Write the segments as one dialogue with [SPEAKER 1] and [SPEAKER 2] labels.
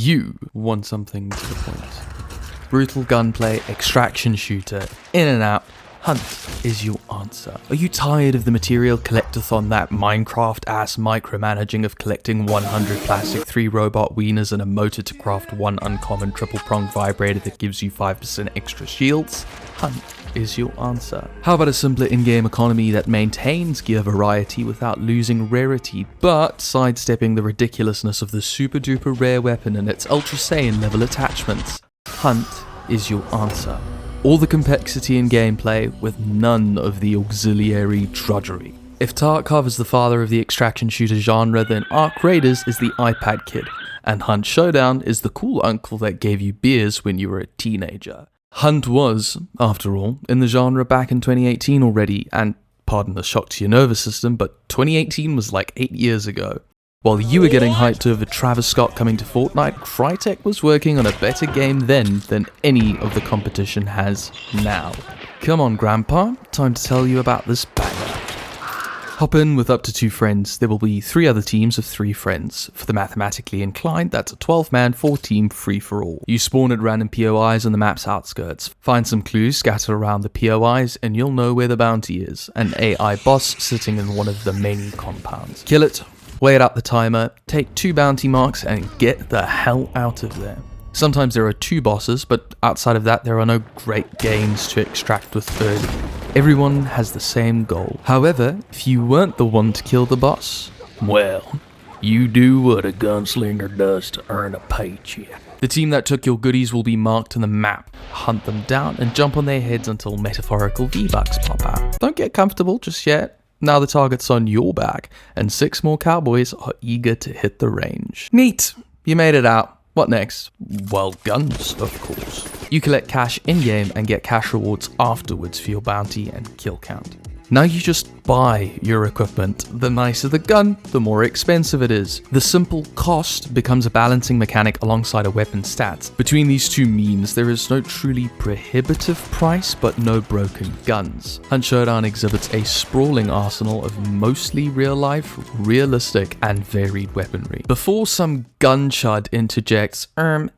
[SPEAKER 1] you want something to the point. Brutal gunplay, extraction shooter, in and out, Hunt is your answer. Are you tired of the material collectathon, that Minecraft-ass micromanaging of collecting 100 plastic, 3 robot wieners and a motor to craft 1 uncommon triple-pronged vibrator that gives you 5% extra shields? Hunt is your answer. How about a simpler in-game economy that maintains gear variety without losing rarity, but sidestepping the ridiculousness of the super-duper rare weapon and its Ultra Saiyan level attachments? Hunt is your answer. All the complexity in gameplay with none of the auxiliary drudgery. If Tarkov is the father of the extraction shooter genre, then Arc Raiders is the iPad kid, and Hunt Showdown is the cool uncle that gave you beers when you were a teenager. Hunt was, after all, in the genre back in 2018 already, and pardon the shock to your nervous system, but 2018 was like 8 years ago. While you were getting hyped over Travis Scott coming to Fortnite, Crytek was working on a better game then than any of the competition has now. Come on, Grandpa, time to tell you about this banger. Hop in with up to 2 friends. There will be 3 other teams of 3 friends. For the mathematically inclined, that's a 12-man, 4-team free-for-all. You spawn at random POIs on the map's outskirts. Find some clues scattered around the POIs and you'll know where the bounty is. An AI boss sitting in one of the many compounds. Kill it. Wait out the timer, take 2 bounty marks and get the hell out of there. Sometimes there are 2 bosses, but outside of that there are no great gains to extract with early. Everyone has the same goal. However, if you weren't the one to kill the boss, well, you do what a gunslinger does to earn a paycheck. The team that took your goodies will be marked on the map. Hunt them down and jump on their heads until metaphorical V-Bucks pop out. Don't get comfortable just yet. Now the target's on your back, and 6 more cowboys are eager to hit the range. Neat! You made it out. What next? Well, guns, of course. You collect cash in-game and get cash rewards afterwards for your bounty and kill count. Now you just buy your equipment. The nicer the gun, the more expensive it is. The simple cost becomes a balancing mechanic alongside a weapon's stats. Between these two means there is no truly prohibitive price, but no broken guns. Hunt Showdown exhibits a sprawling arsenal of mostly real-life, realistic, and varied weaponry. Before some gun chud interjects,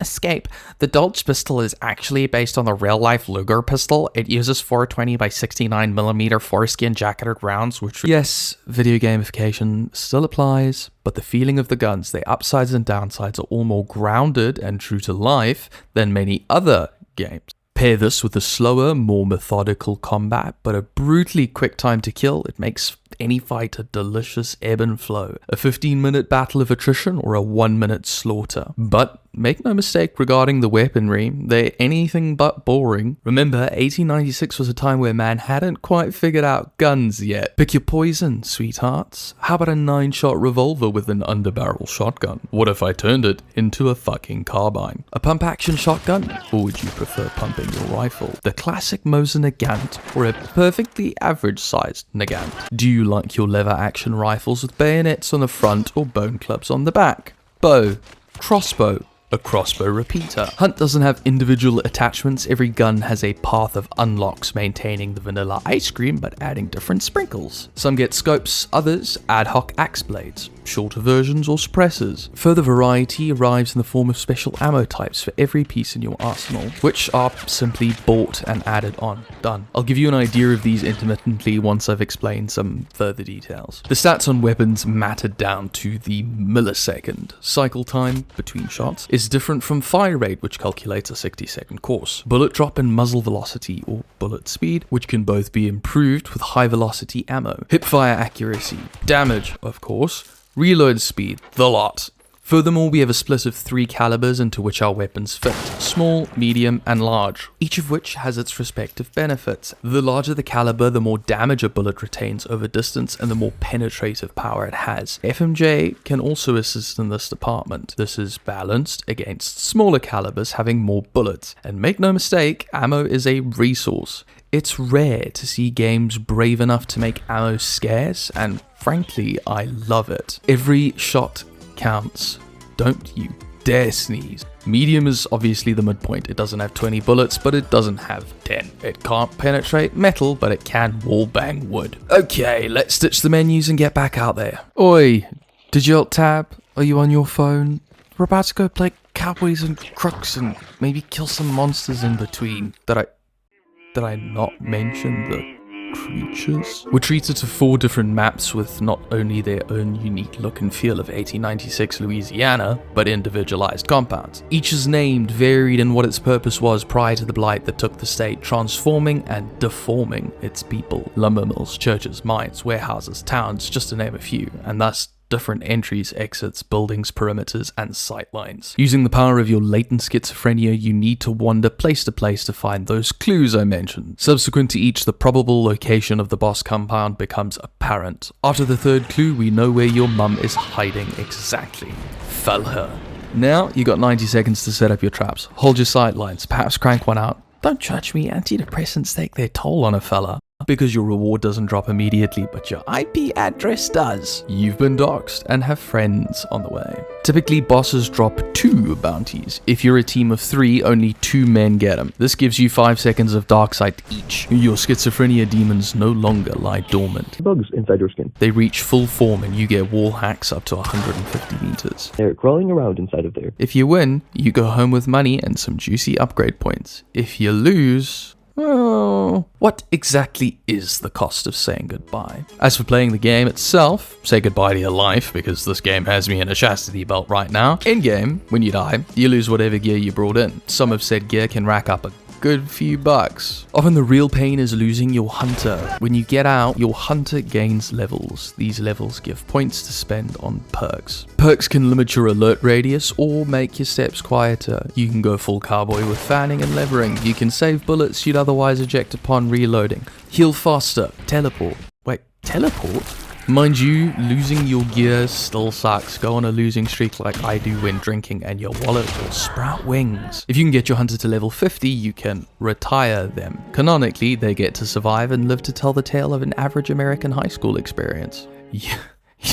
[SPEAKER 1] escape. The Dolch pistol is actually based on the real-life Luger pistol. It uses 420 by 69mm foreskin jacketed rounds, which, yes, video gamification still applies, but the feeling of the guns, their upsides and downsides, are all more grounded and true to life than many other games. Pair this with a slower, more methodical combat, but a brutally quick time to kill. It makes any fight a delicious ebb and flow. A 15-minute battle of attrition or a 1-minute slaughter. But make no mistake regarding the weaponry, they're anything but boring. Remember, 1896 was a time where man hadn't quite figured out guns yet. Pick your poison, sweethearts. How about a 9-shot revolver with an underbarrel shotgun? What if I turned it into a fucking carbine? A pump-action shotgun? Or would you prefer pumping your rifle? The classic Mosin Nagant or a perfectly average-sized Nagant? Do you like your lever-action rifles with bayonets on the front or bone clubs on the back? Bow, crossbow, a crossbow repeater. Hunt doesn't have individual attachments. Every gun has a path of unlocks, maintaining the vanilla ice cream but adding different sprinkles. Some get scopes, others ad hoc axe blades, shorter versions or suppressors. Further variety arrives in the form of special ammo types for every piece in your arsenal, which are simply bought and added on. Done. I'll give you an idea of these intermittently once I've explained some further details. The stats on weapons matter down to the millisecond. Cycle time between shots is different from fire rate, which calculates a 60-second course. Bullet drop and muzzle velocity, or bullet speed, which can both be improved with high velocity ammo. Hipfire accuracy, damage, of course, reload speed, the lot. Furthermore, we have a split of 3 calibers into which our weapons fit, small, medium, and large, each of which has its respective benefits. The larger the caliber, the more damage a bullet retains over distance and the more penetrative power it has. FMJ can also assist in this department. This is balanced against smaller calibers having more bullets. And make no mistake, ammo is a resource. It's rare to see games brave enough to make ammo scarce, and frankly, I love it. Every shot counts. Don't you dare sneeze. Medium is obviously the midpoint. It doesn't have 20 bullets, but it doesn't have 10. It can't penetrate metal, but it can wall bang wood. Okay, let's ditch the menus and get back out there. Oi, did you alt tab? Are you on your phone? We're about to go play cowboys and crooks and maybe kill some monsters in between. Did I not mention the creatures? We're treated to 4 different maps with not only their own unique look and feel of 1896 Louisiana, but individualized compounds. Each is named, varied in what its purpose was prior to the blight that took the state, transforming and deforming its people. Lumber mills, churches, mines, warehouses, towns, just to name a few, and thus different entries, exits, buildings, perimeters, and sightlines. Using the power of your latent schizophrenia, you need to wander place to place to find those clues I mentioned. Subsequent to each, the probable location of the boss compound becomes apparent. After the 3rd clue, we know where your mum is hiding exactly. Fell her. Now, you got 90 seconds to set up your traps. Hold your sightlines, perhaps crank one out. Don't judge me, antidepressants take their toll on a fella. Because your reward doesn't drop immediately, but your IP address does. You've been doxxed and have friends on the way. Typically, bosses drop 2 bounties. If you're a team of 3, only 2 men get them. This gives you 5 seconds of dark sight each. Your schizophrenia demons no longer lie dormant.
[SPEAKER 2] Bugs inside your skin.
[SPEAKER 1] They reach full form and you get wall hacks up to 150 meters.
[SPEAKER 2] They're crawling around inside of there.
[SPEAKER 1] If you win, you go home with money and some juicy upgrade points. If you lose, well, what exactly is the cost of saying goodbye? As for playing the game itself, say goodbye to your life, because this game has me in a chastity belt right now. In-game, when you die, you lose whatever gear you brought in. Some have said gear can rack up a good few bucks. Often the real pain is losing your hunter. When you get out, your hunter gains levels. These levels give points to spend on perks. Perks can limit your alert radius or make your steps quieter. You can go full cowboy with fanning and levering. You can save bullets you'd otherwise eject upon reloading. Heal faster. Teleport. Wait, teleport? Mind you, losing your gear still sucks. Go on a losing streak like I do when drinking and your wallet will sprout wings. If you can get your hunter to level 50, you can retire them. Canonically, they get to survive and live to tell the tale of an average American high school experience. Yeah.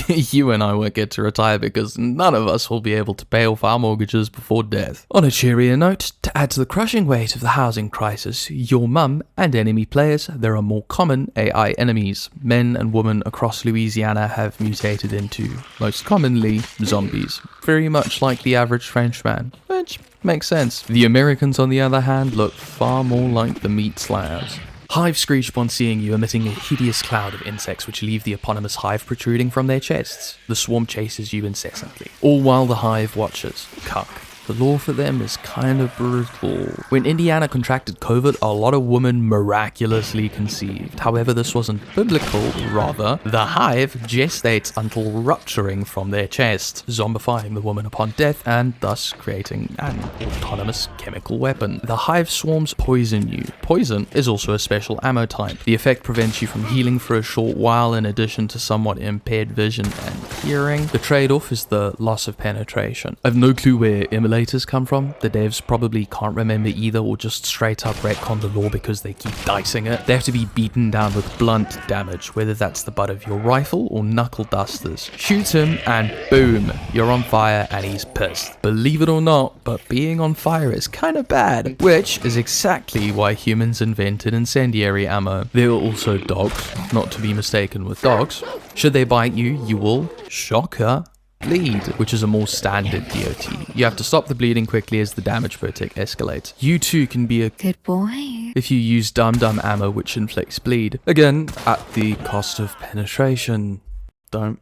[SPEAKER 1] You and I won't get to retire because none of us will be able to pay off our mortgages before death. On a cheerier note, to add to the crushing weight of the housing crisis, your mum and enemy players, there are more common AI enemies. Men and women across Louisiana have mutated into, most commonly, zombies. Very much like the average Frenchman, which makes sense. The Americans, on the other hand, look far more like the meat slabs. Hives screech upon seeing you, emitting a hideous cloud of insects which leave the eponymous hive protruding from their chests. The swarm chases you incessantly, all while the hive watches. Cuck. The law for them is kind of brutal. When Indiana contracted COVID, a lot of women miraculously conceived. However, this wasn't biblical, rather, the hive gestates until rupturing from their chest, zombifying the woman upon death and thus creating an autonomous chemical weapon. The hive swarms poison you. Poison is also a special ammo type. The effect prevents you from healing for a short while in addition to somewhat impaired vision and hearing. The trade-off is the loss of penetration. I've no clue where emulators come from. The devs probably can't remember either or just straight up retcon the lore because they keep dicing it. They have to be beaten down with blunt damage, whether that's the butt of your rifle or knuckle dusters. Shoot him and boom, you're on fire and he's pissed. Believe it or not, but being on fire is kind of bad, which is exactly why humans invented incendiary ammo. There are also dogs, not to be mistaken with dogs. Should they bite you, you will, shocker, bleed, which is a more standard DOT. You have to stop the bleeding quickly as the damage per tick escalates. You too can be a
[SPEAKER 3] good boy
[SPEAKER 1] if you use dum-dum ammo which inflicts bleed. Again, at the cost of penetration. Don't.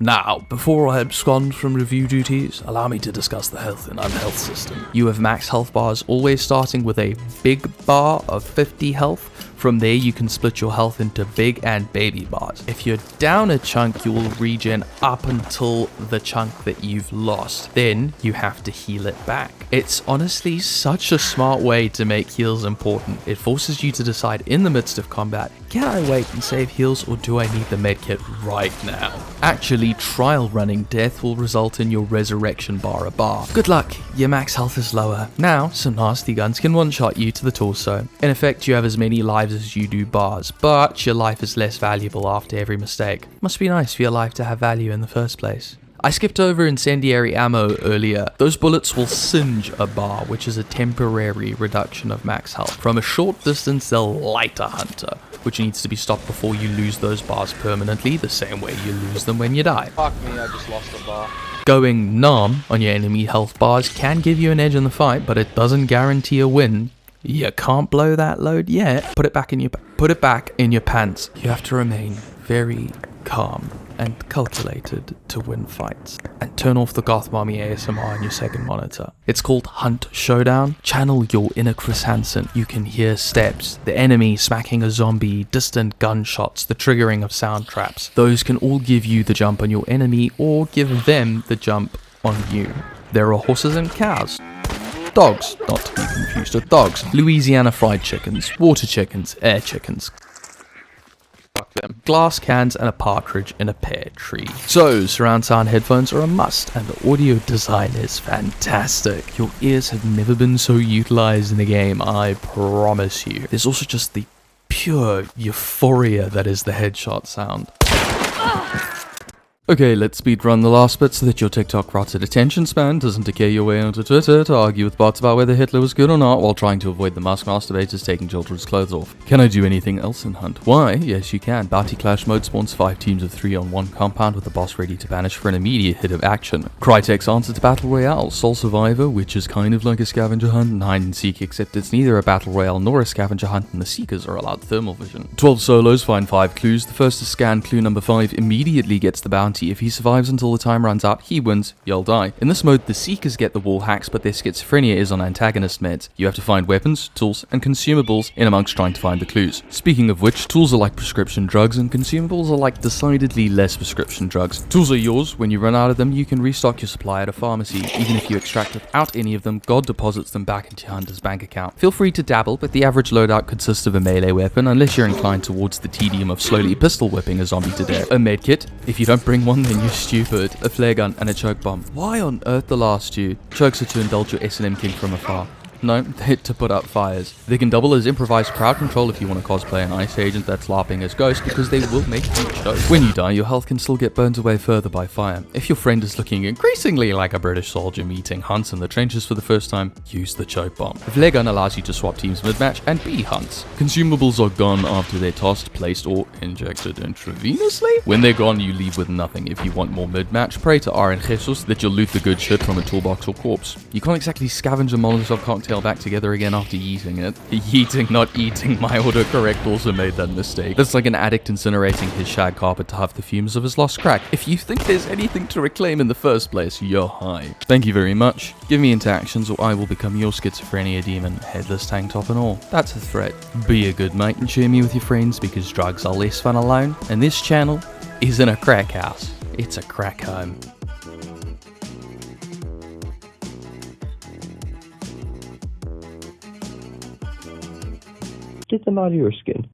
[SPEAKER 1] Now, before I abscond from review duties, allow me to discuss the health and unhealth system. You have max health bars, always starting with a big bar of 50 health. From there, you can split your health into big and baby bars. If you're down a chunk, you will regen up until the chunk that you've lost. Then, you have to heal it back. It's honestly such a smart way to make heals important. It forces you to decide in the midst of combat, can I wait and save heals or do I need the medkit right now? Actually, trial running death will result in your resurrection bar a bar. Good luck, your max health is lower. Now, some nasty guns can one-shot you to the torso. In effect, you have as many lives as you do bars, but your life is less valuable after every mistake. Must be nice for your life to have value in the first place. I skipped over incendiary ammo earlier. Those bullets will singe a bar, which is a temporary reduction of max health. From a short distance, they'll light a hunter, which needs to be stopped before you lose those bars permanently, the same way you lose them when you die.
[SPEAKER 4] Fuck me, I just lost a bar.
[SPEAKER 1] Going numb on your enemy health bars can give you an edge in the fight, but it doesn't guarantee a win. You can't blow that load yet. Put it back in your pants. You have to remain very calm and calculated to win fights. And turn off the Goth Mommy ASMR on your second monitor. It's called Hunt Showdown. Channel your inner Chris Hansen. You can hear steps, the enemy smacking a zombie, distant gunshots, the triggering of sound traps. Those can all give you the jump on your enemy or give them the jump on you. There are horses and cows. Dogs, not to be confused with dogs. Louisiana fried chickens, water chickens, air chickens. Fuck them. Glass cans and a partridge in a pear tree. So, surround sound headphones are a must, and the audio design is fantastic. Your ears have never been so utilized in the game, I promise you. There's also just the pure euphoria that is the headshot sound. Okay, let's speedrun the last bit so that your TikTok rotted attention span doesn't decay your way onto Twitter to argue with bots about whether Hitler was good or not while trying to avoid the mask masturbators taking children's clothes off. Can I do anything else in Hunt? Why? Yes, you can. Bounty Clash mode spawns 5 teams of 3 on one compound with the boss ready to banish for an immediate hit of action. Crytek's answer to Battle Royale, Soul Survivor, which is kind of like a scavenger hunt, and hide and seek, except it's neither a Battle Royale nor a scavenger hunt and the seekers are allowed thermal vision. 12 solos find 5 clues. The first to scan clue number 5 immediately gets the bounty. If he survives until the time runs out, he wins, you'll die. In this mode, the Seekers get the wall hacks, but their schizophrenia is on antagonist meds. You have to find weapons, tools, and consumables in amongst trying to find the clues. Speaking of which, tools are like prescription drugs, and consumables are like decidedly less prescription drugs. Tools are yours. When you run out of them, you can restock your supply at a pharmacy. Even if you extract without any of them, God deposits them back into your hunter's bank account. Feel free to dabble, but the average loadout consists of a melee weapon, unless you're inclined towards the tedium of slowly pistol whipping a zombie to death. A medkit. If you don't bring one, then you're stupid. A flare gun and a choke bomb. Why on earth the last two? Chokes are to indulge your S&M king from afar. No, they're to put out fires. They can double as improvised crowd control if you want to cosplay an ice agent that's LARPing as Ghost, because they will make you choke. When you die, your health can still get burnt away further by fire. If your friend is looking increasingly like a British soldier meeting hunts in the trenches for the first time, use the choke bomb. The flare gun allows you to swap teams mid-match and be hunts. Consumables are gone after they're tossed, placed, or injected intravenously. When they're gone, you leave with nothing. If you want more mid-match, pray to RN Jesus that you'll loot the good shit from a toolbox or corpse. You can't exactly scavenge a Molotov cocktail back together again after yeeting it. Yeeting, not eating. My autocorrect also made that mistake. That's like an addict incinerating his shag carpet to huff the fumes of his lost crack. If you think there's anything to reclaim in the first place, you're high. Thank you very much. Give me into actions or I will become your schizophrenia demon, headless tank top and all. That's a threat. Be a good mate and share me with your friends because drugs are less fun alone, and this channel isn't a crack house. It's a crack home.
[SPEAKER 2] Get them out of your skin.